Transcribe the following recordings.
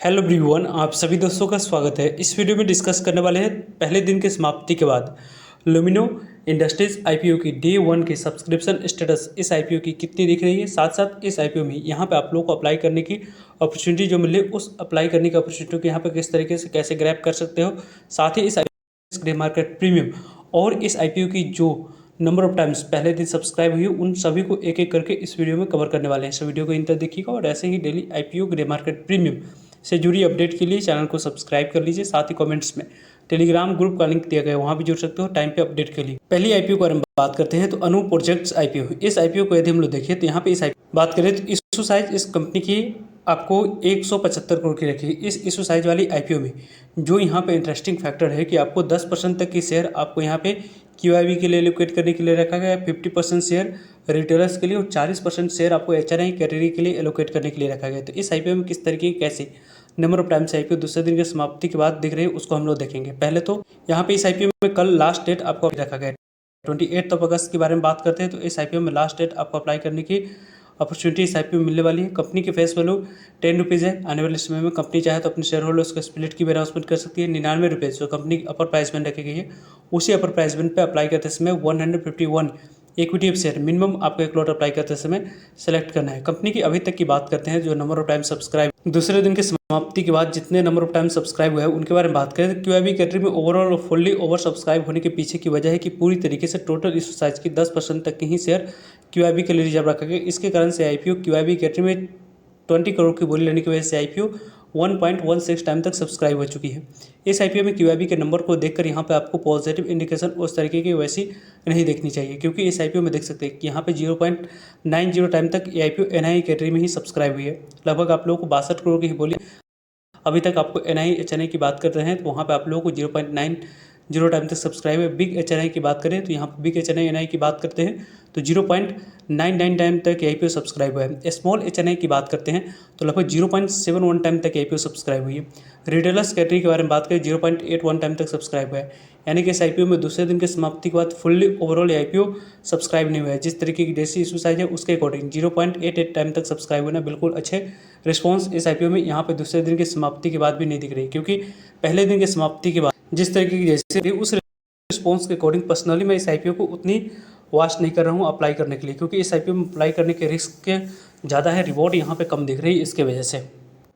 Hello everyone, आप सभी दोस्तों का स्वागत है। इस वीडियो में डिस्कस करने वाले हैं पहले दिन के समाप्ति के बाद लुमिनो इंडस्ट्रीज आईपीओ की डे 1 की सब्सक्रिप्शन स्टेटस इस आईपीओ की कितनी दिख रही है। साथ साथ इस आईपीओ में यहाँ पे आप लोगों को अप्लाई करने की अपॉर्चुनिटी जो मिले उस अप्लाई करने की अपॉर्चुनिटी को यहाँ पे किस तरीके से कैसे ग्रैब कर सकते हो। साथ ही इस ग्रे मार्केट प्रीमियम और इस आईपीओ की जो नंबर ऑफ टाइम्स पहले दिन सब्सक्राइब हुई उन सभी को एक एक करके इस वीडियो में कवर करने वाले हैं। इस वीडियो को इन तक देखिएगा और ऐसे ही daily IPO grey market premium से जुड़ी अपडेट के लिए चैनल को सब्सक्राइब कर लीजिए। साथ ही कमेंट्स में टेलीग्राम ग्रुप का लिंक दिया गया है, वहाँ भी जुड़ सकते हो टाइम पे अपडेट के लिए। पहली आईपीओ के बारे में बात करते हैं तो अनु प्रोजेक्ट्स आईपीओ। इस आईपीओ को यदि हम लोग देखें तो यहाँ पे इस बात करें तो इशू साइज इस कंपनी की आपको 175 करोड़ की रखी। इस इशू साइज वाली आईपीओ में जो यहाँ पे इंटरेस्टिंग फैक्टर है कि आपको 10% तक की शेयर आपको यहाँ पे क्यूआईबी के लिए एलोकेट करने के लिए रखा गया है, 50% शेयर रिटेलर्स के लिए और 40% शेयर आपको एचआरआई कैटेगरी के लिए एलोकेट करने के लिए रखा गया है। तो इस आईपीओ में किस तरीके कैसे नंबर ऑफ टाइम्स आईपीओ दूसरे दिन की समाप्ति के बाद दिख रही है उसको हम लोग देखेंगे। पहले तो यहाँ पे इस आईपीओ में कल लास्ट डेट आपको रखा गया है 28 अगस्त के बारे में बात करते हैं तो इस आईपीओ में लास्ट डेट आपको अप्लाई करने की अपॉर्चुनिटी इस आईपीओ में मिलने वाली है। कंपनी की फेस वैल्यू 10 रुपीज़ है। आने वाले समय में कंपनी चाहे तो अपने शेयर होल्डर्स को स्प्लिट की भी अनाउंसमेंट कर सकती है। 99 रुपये जो कंपनी की अपर प्राइस बैंड रखी गई है उसी अपर प्राइस बैंड पे अप्लाई करते समय 151 इक्विटी ऑफ शेयर मिनिमम आपको एक लॉट अप्लाई करते समय सेलेक्ट करना है। कंपनी की अभी तक की बात करते हैं जो नंबर ऑफ टाइम सब्सक्राइब दूसरे दिन की समाप्ति के बाद जितने नंबर ऑफ टाइम सब्सक्राइब हुआ है उनके बारे में बात करें तो क्यूआईबी कैटेगरी में ओवरऑल फुल्ली ओवर सब्सक्राइब होने के पीछे की वजह है कि पूरी तरीके से टोटल इशू साइज की 10% तक के ही शेयर क्यूआईबी के लिए रिजर्व रखा गया। इसके कारण से आईपीओ क्यूआईबी कैटेगरी में 20 करोड़ की बोली लेने की वजह से आईपीओ 1.16 टाइम तक सब्सक्राइब हो चुकी है। इस आईपीओ में क्यूआईबी के नंबर को देखकर यहाँ पे आपको पॉजिटिव इंडिकेशन उस तरीके की वैसी नहीं देखनी चाहिए, क्योंकि इस आईपीओ में देख सकते हैं कि यहाँ पे 0.90 टाइम तक ये आईपीओ एनआई कैटेगरी में ही सब्सक्राइब हुई है। लगभग आप लोगों को 62 करोड़ की ही बोली अभी तक आपको एनआई एचएनआई की बात करते हैं तो वहाँ पे आप लोगों को 0.90 टाइम तक सब्सक्राइब है। बिग एचएनआई की बात करें तो यहाँ पर बिग एचएनआई एनआई की बात करते हैं तो 0.99 टाइम तक आईपीओ सब्सक्राइब हुआ है। स्मॉल एचएनआई की बात करते हैं तो लगभग 0.71 टाइम तक आईपीओ सब्सक्राइब हुई है। रिटेलर्स कैटेगरी के बारे में बात करें 0.81 टाइम तक सब्सक्राइब हुआ है। यानी कि इस आईपीओ में दूसरे दिन की समाप्ति के बाद फुल्ली ओवरऑल आईपीओ सब्सक्राइब नहीं हुआ है। जिस तरीके की जैसी इशू साइज है उसके अकॉर्डिंग 0.88 टाइम तक सब्सक्राइब होना बिल्कुल अच्छे रिस्पॉन्स इस आईपीओ में यहाँ पे दूसरे दिन की समाप्ति के बाद भी नहीं दिख रही, क्योंकि पहले दिन की समाप्ति के बाद जिस तरीके की जैसे उस रिस्पॉन्स के अकॉर्डिंग पर्सनली मैं इस आईपीओ को उतनी वास्ट नहीं कर रहा हूँ अप्लाई करने के लिए, क्योंकि इस आईपीओ में अप्लाई करने के रिस्क ज़्यादा है, रिवॉर्ड यहाँ पे कम दिख रही है इसके वजह से।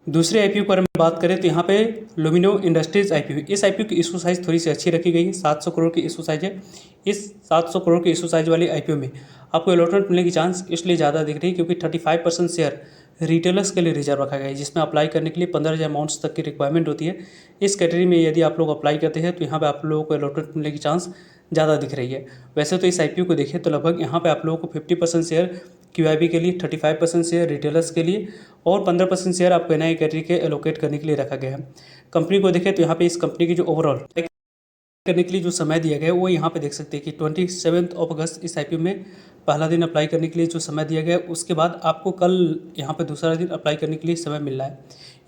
दूसरे आईपीओ के बारे में बात करें तो यहाँ पे लुमिनो इंडस्ट्रीज आईपीओ, इस आईपीओ की इशू साइज थोड़ी सी अच्छी रखी गई है। 700 करोड़ की इशू साइज है। इस 700 करोड़ की इशू साइज वाली आईपीओ में आपको अलॉटमेंट मिलने की चांस इसलिए ज़्यादा दिख रही है क्योंकि 35% शेयर रिटेलर्स के लिए रिजर्व रखा गया है, जिसमें अप्लाई करने के लिए 15,000 अमाउंट्स तक की रिक्वायरमेंट होती है। इस कैटेगरी में यदि आप लोग अप्लाई करते हैं तो यहाँ पे आप लोगों को अलॉटमेंट मिलने की चांस ज़्यादा दिख रही है। वैसे तो इस आईपीओ को देखें तो लगभग यहाँ पे आप लोगों को 50% शेयर क्यूआईबी के लिए, 35% शेयर रिटेलर्स के लिए और 15% शेयर आपको एनआई कैटेगरी के एलोकेट करने के लिए रखा गया है। कंपनी को देखें तो यहाँ पे इस कंपनी की जो ओवरऑल करने के लिए जो समय दिया गया है वो यहाँ पे देख सकते हैं कि 27 अगस्त इस आईपीओ में पहला दिन अप्लाई करने के लिए जो समय दिया गया है, उसके बाद आपको कल यहाँ पे दूसरा दिन अप्लाई करने के लिए समय मिल रहा है।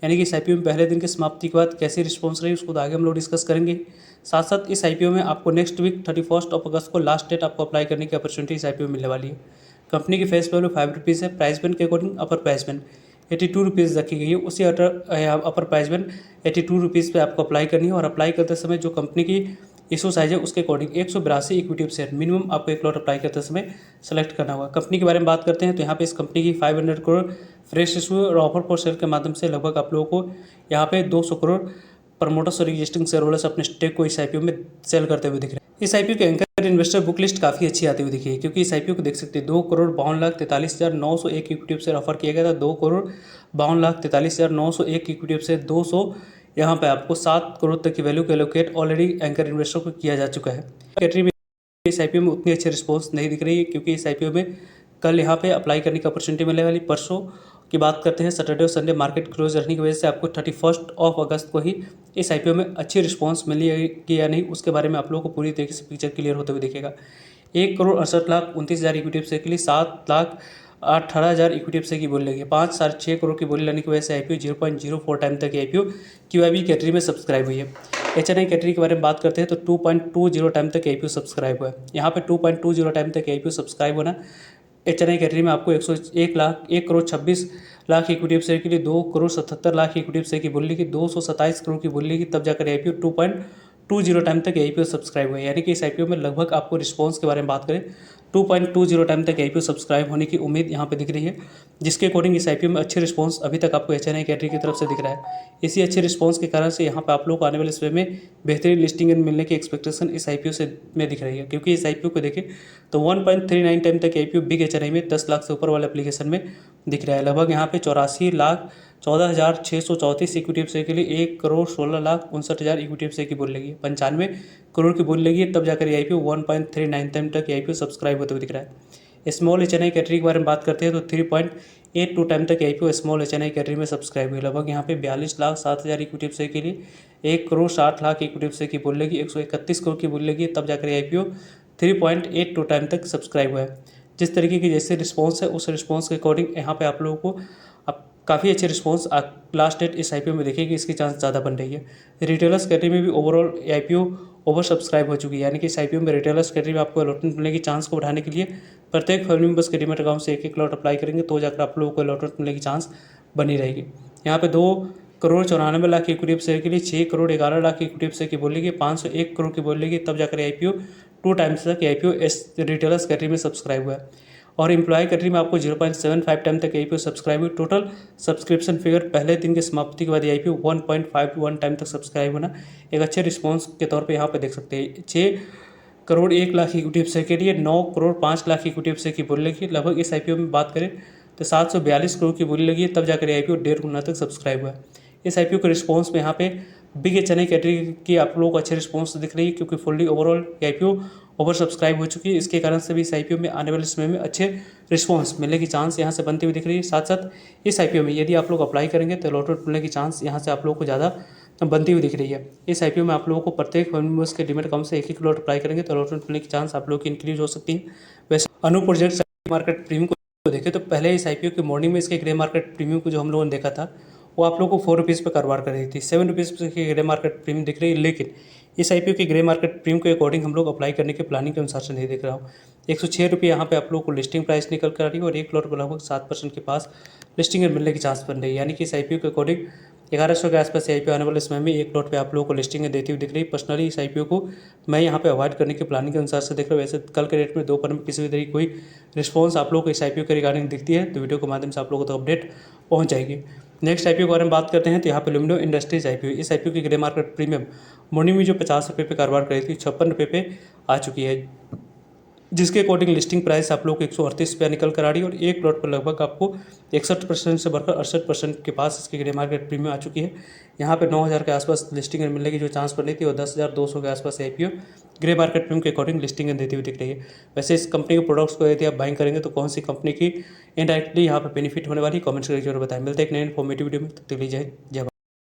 यानी कि इस आईपीओ में पहले दिन की समाप्ति के बाद कैसी रिस्पॉन्स रही उसको तो आगे हम लोग डिस्कस करेंगे। साथ साथ इस आईपीओ में आपको नेक्स्ट वीक 31 अगस्त को लास्ट डेट आपको अप्लाई करने की अपॉर्चुनिटी इस आईपीओ में मिलने वाली है। कंपनी की फेस वैल्यू 5 रुपीज़ है। प्राइस बैंड के अकॉर्डिंग अपर प्राइस बैंड 82 रुपीज़ रखी गई है। उसी अपर प्राइस बैंड 82 रुपीज़ पे आपको अप्लाई करनी है और अप्लाई करते समय जो कंपनी की इशू साइज है उसके according 182 equity of share minimum आपको एक लॉट अप्लाई करते समय सेलेक्ट करना होगा। कंपनी के बारे में बात करते हैं तो यहाँ पे इस कंपनी की 500 करोड़ फ्रेश इशू और ऑफर फॉर सेल के माध्यम से लगभग आप लोगों को यहाँ पे 200 करोड़ प्रमोटर्स और एग्जिस्टिंग शेयर होल्डर्स अपने स्टेक को इस आईपीओ में सेल करते हुए दिख रहे हैं। इस आईपीओ के एंकर इन्वेस्टर बुक लिस्ट काफ़ी अच्छी आती हुई दिखी है, क्योंकि इस आईपीओ को देख सकते हैं 2,52,43,901 इक्विटी ऑफ शेयर ऑफर किया गया था। 2,52,43,901 इक्विटी ऑफ शेयर 200 यहाँ पे आपको 7 करोड़ तक की वैल्यू के एलोकेट ऑलरेडी एंकर इन्वेस्टर को किया जा चुका है। कैटेगरी में इस आईपीओ में उतनी अच्छी रिस्पॉन्स नहीं दिख रही है, क्योंकि इस आईपीओ में कल यहाँ पे अप्लाई करने की अपॉर्चुनिटी मिलने वाली। परसों की बात करते हैं, सैटरडे और संडे मार्केट क्लोज रहने की वजह से आपको 31 अगस्त को ही इस आईपीओ में अच्छी रिस्पॉन्स मिली है कि या नहीं उसके बारे में आप लोगों को पूरी तरीके से पिक्चर क्लियर होते हुए दिखेगा। 1,68,29,000 इक्विटी ऑफ शेयर के लिए 7,18,000 इक्विटी ऑफ शेयर की बोली लगी है। 5 करोड़ की बोली लगने की वजह से आईपीओ 0.04 टाइम तक आईपीओ क्यूआईबी कैटेगरी में सब्सक्राइब हुई है। एचएनआई कैटेगरी के बारे में बात करते हैं तो 2.20 टाइम तक आईपीओ सब्सक्राइब हुआ है। यहाँ पे 2.20 टाइम तक आईपीओ सब्सक्राइब होना एचएनआई कैटेगरी में आपको 1 crore 26 lakh equity of share के लिए 2,77,00,000 इक्विटी ऑफ शेयर की बोली की 227 करोड़ की बोली की, तब जाकर आईपीओ 2.20 टाइम तक आईपीओ सब्सक्राइब हुआ। यानी कि इस आईपीओ में लगभग आपको रिस्पॉन्स के बारे में बात करें 2.20 टाइम तक आईपीओ सब्सक्राइब होने की उम्मीद यहाँ पे दिख रही है, जिसके अकॉर्डिंग इस आईपीओ में अच्छे रिस्पांस अभी तक आपको एचएनआई कैटेगरी की तरफ से दिख रहा है। इसी अच्छे रिस्पांस के कारण से यहाँ पे आप लोग को आने वाले समय में बेहतरीन लिस्टिंग मिलने की एक्सपेक्टेशन इस आईपीओ से में दिख रही है, क्योंकि इस आईपीओ को देखें तो 1.39 टाइम तक आईपीओ बिग एचएनआई में 10 लाख से ऊपर वाले एप्लीकेशन में दिख रहा है। लगभग यहाँ पे 84,14,634 इक्विटी ऑफ शेयर के लिए 1,16,59,000 इक्विटी ऑफ शेयर की बोल लगी है, 95 करोड़ की बोल लगी है, तब जाकर आईपीओ 1.39 टाइम तक आईपीओ सब्सक्राइब होते हुए दिख रहा है। स्मॉल एचएनआई कैटेगरी के बारे में बात करते हैं तो 3.82 टाइम तक आईपीओ स्मॉल एचएनआई कैटेगरी में सब्सक्राइब हुई। लगभग यहाँ पे 42,07,000 इक्विटी ऑफ शेयर के लिए 1,60,00,000 इक्विटी ऑफ शेयर की बोल लगी, 131 करोड़ की बोल लगी, तब जाकर आईपीओ 3.82 टाइम तक सब्सक्राइब हुआ है। जिस तरीके की जैसे रिस्पॉन्स है उस रिस्पॉन्स के अकॉर्डिंग यहाँ पे आप लोगों को अब काफ़ी अच्छे रिस्पॉन्स लास्ट डेट इस आईपीओ में देखेगी, इसकी चांस ज़्यादा बन रही है। रिटेलर्स कैटेगरी में भी ओवरऑल आईपीओ ओवर सब्सक्राइब हो चुकी है, यानी कि इस आईपीओ में रिटेलर्स कैटेगरी में आपको अलॉटमेंट मिलने की चांस को बढ़ाने के लिए प्रत्येक फैमिली मेंबर्स के डीमैट अकाउंट से 1-1 लॉट अप्लाई करेंगे तो जाकर आप लोगों को अलॉटमेंट मिलने की चांस बनी रहेगी। यहाँ पे 2,94,00,000 इक्विटी ऑफ शेयर के लिए 6,11,00,000 इक्विटी ऑफ शेयर की बोलेगी, 501 करोड़ की बोलेगी, तब जाकर आईपीओ 2 टाइम्स तक आईपीओ रिटेलर्स कैटेगरी में सब्सक्राइब हुआ है। और एम्प्लॉय कैटेगरी में आपको 0.75 टाइम तक आईपीओ सब्सक्राइब हुई। टोटल सब्सक्रिप्शन फिगर पहले दिन के समाप्ति के बाद आईपीओ 1.51 टाइम तक सब्सक्राइब होना एक अच्छे रिस्पॉन्स के तौर पे यहाँ पे देख सकते हैं। 6,01,00,000 इक्विटी ऑफ शेयर के लिए 9,05,00,000 इक्विटी ऑफ शेयर की बोली लगी। लगभग इस आईपीओ में बात करें तो 742 करोड़ की बोली लगी, तब जाकर आईपीओ 1.5 गुना तक सब्सक्राइब हुआ। इस आईपीओ के रिस्पॉन्स में यहाँ पे बिग एचएनआई कैटेगरी की आप लोगों को अच्छे रिस्पॉन्स दिख रही है, क्योंकि fully overall IPO over subscribe हो चुकी है। इसके कारण से भी इस आईपीओ में आने वाले समय में अच्छे रिस्पॉन्स मिलने की चांस यहाँ से बनती हुई दिख रही है। साथ साथ इस आईपीओ में यदि आप लोग अप्लाई करेंगे तो अलॉटमेंट मिलने की चांस यहाँ से आप लोगों को ज़्यादा बनती हुई दिख रही है। इस आईपीओ में आप लोगों को प्रत्येक फैमिली मेंबर्स के डीमैट अकाउंट से 1-1 लॉट अप्लाई करेंगे तो अलॉटमेंट मिलने की चांस आप लोगों की इंक्रीज हो सकती है। वैसे अनु प्रोजेक्ट मार्केट प्रीमियम को देखें तो पहले इस आईपीओ की मॉर्निंग में इसके ग्रे मार्केट प्रीमियम को जो हम लोगों ने देखा था वो आप लोगों को 4 रुपीज़ पर कारोबार कर रही थी। 7 रुपीज़ की ग्रे मार्केट प्रीमियम दिख रही है, लेकिन इस आईपीओ की ग्रे मार्केट प्रीमियम के अकॉर्डिंग हम लोग अप्लाई करने के प्लानिंग के अनुसार से नहीं देख रहा हूँ। 106 रुपये यहाँ पे आप लोगों को लिस्टिंग प्राइस निकल कर आ रही है और 1 लॉट को लगभग 7% के पास लिस्टिंग मिलने की चांस बन रही है। यानी कि इस आईपीओ के अकॉर्डिंग 1100 के आसपास आईपीओ आने वाले समय में 1 लॉट पे आप लोगों को लिस्टिंग देती हुई दिख रही है। पर्सनली इस आईपीओ को मैं यहाँ पे अवॉइड करने की प्लानिंग के अनुसार से देख रहा हूँ। वैसे कल के डेट में दोपहर में किसी भी तरीके कोई रिस्पॉन्स आप लोगों को इस आईपीओ के रिगार्डिंग दिखती है तो वीडियो के माध्यम से आप लोगों को तो अपडेट पहुँच जाएगी। नेक्स्ट आईपीओ के बारे में बात करते हैं तो यहाँ पे लुमिनो इंडस्ट्रीज आईपीओ, इस आईपीओ की ग्रे मार्केट प्रीमियम मॉर्निंग में जो 50 रुपये पे कारोबार कर रही थी 56 रुपये पे आ चुकी है, जिसके अकॉर्डिंग लिस्टिंग प्राइस आप लोग को 138 रुपया निकल कर आ रही है और 1 लॉट पर लगभग आपको 61% से बढ़कर 68% के पास इसकी ग्रे मार्केट प्रीमियम आ चुकी है। यहाँ पे 9,000 के आसपास लिस्टिंग मिलने की जो चांस बन रही थी और 10,200 के आसपास आईपीओ ग्रे मार्केट प्रीमियम के अकॉर्डिंग लिस्टिंग देती हुई दिख रही है। वैसे इस कंपनी के प्रोडक्ट्स को यदि आप बाइंग करेंगे तो कौन सी कंपनी की इनडायरेक्टली यहाँ पर बेनिफिट होने वाली कमेंट्स करके जरूर बताएं। मिलते हैं एक नए इन्फॉर्मेटिव वीडियो में, तब तक के लिए जय हिंद जय भारत।